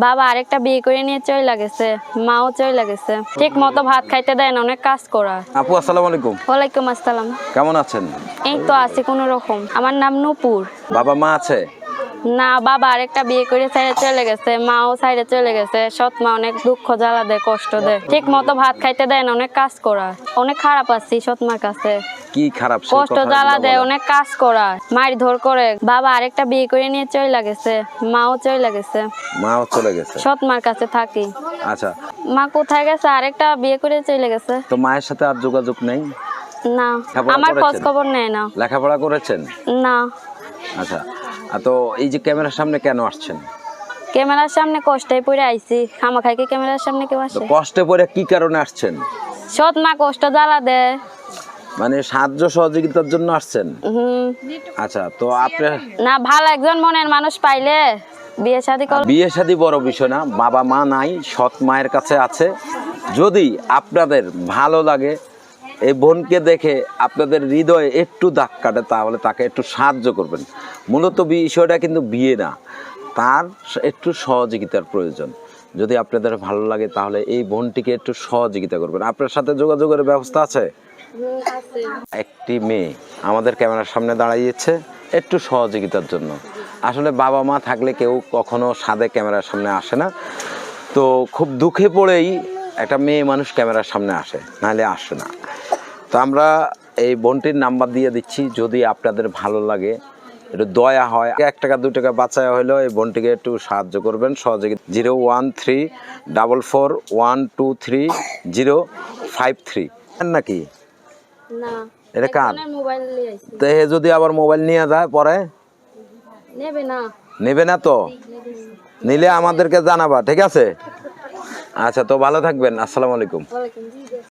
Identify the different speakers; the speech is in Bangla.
Speaker 1: বাবা আরেকটা বিয়ে করে নিয়ে চলে গেছে, মাও চলে গেছে, ঠিক মতো ভাত খাইতে দেয় না, অনেক কাজ করা।
Speaker 2: আপু আসসালামু আলাইকুম।
Speaker 1: ওয়ালাইকুম আসসালাম।
Speaker 2: কেমন আছেন?
Speaker 1: এই তো আছি কোনো রকম। আমার নাম নূপুর।
Speaker 2: বাবা মা আছে?
Speaker 1: না, বাবা আরেকটা বিয়ে করে সাইডে চলে গেছে, মাও সাইডে চলে গেছে। সৎ মা অনেক দুঃখ জ্বালা দেয়, কষ্ট দেয়, ঠিক মতো ভাত খাইতে দেয় না, অনেক কাজ করা। অনেক খারাপ আছি সৎ মার কাছে।
Speaker 2: কি খারাপ?
Speaker 1: কষ্ট জ্বালা দেয়, অনেক কাজ করা, মারি ধর করে। বাবা আরেকটা বিয়ে করে নিয়ে চলে গেছে, মাও চলে গেছে।
Speaker 2: মাও চলে গেছে?
Speaker 1: সৎ মার কাছে থাকি।
Speaker 2: আচ্ছা,
Speaker 1: মা কোথায় গেছে? আরেকটা বিয়ে করে চলে গেছে।
Speaker 2: তো মায়ের সাথে আর যোগাযোগ নেই?
Speaker 1: না,
Speaker 2: লেখাপড়া
Speaker 1: আমার খোঁজ
Speaker 2: করেছেন?
Speaker 1: খবর নেয় না।
Speaker 2: লেখাপড়া করেছেন?
Speaker 1: না।
Speaker 2: আচ্ছা, তো এই যে ক্যামেরার সামনে কেন আসছেন?
Speaker 1: ক্যামেরার সামনে কষ্টে পড়ে আইছি। খামাখাই কি ক্যামেরার সামনে কেউ
Speaker 2: তো
Speaker 1: আসে?
Speaker 2: কষ্টে পড়ে কি কারণে আসছেন?
Speaker 1: সৎ মা কষ্ট জ্বালা দেয়।
Speaker 2: মানে সাহায্য সহযোগিতার জন্য আসছেন?
Speaker 1: হুম।
Speaker 2: আচ্ছা, তো আপনি
Speaker 1: না, ভালো একজন মনের মানুষ পাইলে বিয়ে শাদী কর।
Speaker 2: বিয়ে শাদী বড় বিষয় না, বাবা মা নাই, সৎ মায়ের কাছে আছে। যদি আপনাদের ভালো লাগে, এই বোনকে দেখে আপনাদের হৃদয়ে একটু দাগ কাটে, তাহলে তাকে একটু সাহায্য করবেন। মূলত বিষয়টা কিন্তু বিয়ে না, তার একটু সহযোগিতার প্রয়োজন। যদি আপনাদের ভালো লাগে তাহলে এই বোনটিকে একটু সহযোগিতা করবেন। আপনার সাথে যোগাযোগের ব্যবস্থা আছে? একটি মেয়ে আমাদের ক্যামেরার সামনে দাঁড়িয়েছে একটু সহযোগিতার জন্য। আসলে বাবা মা থাকলে কেউ কখনো সাদে ক্যামেরার সামনে আসে না, তো খুব দুঃখে পড়েই একটা মেয়ে মানুষ ক্যামেরার সামনে আসে, নাহলে আসে না। তো আমরা এই বোনটির নাম্বার দিয়ে দিচ্ছি, যদি আপনাদের ভালো লাগে, একটু দয়া হয়, 1 টাকা 2 টাকা বাঁচায় হলেও এই বোনটিকে একটু সাহায্য করবেন, সহযোগিতা। 01344123053 নাকি?
Speaker 1: না,
Speaker 2: এটা কার?
Speaker 1: একজনের মোবাইল নিয়ে আইছি।
Speaker 2: তো এ যদি আবার মোবাইল নিয়ে যায় পরে?
Speaker 1: নেবে না।
Speaker 2: নেবে না তো? নিলে আমাদেরকে জানাবা, ঠিক আছে? আচ্ছা, তো ভালো থাকবেন। আসসালামু আলাইকুম।
Speaker 1: ওয়ালাইকুম।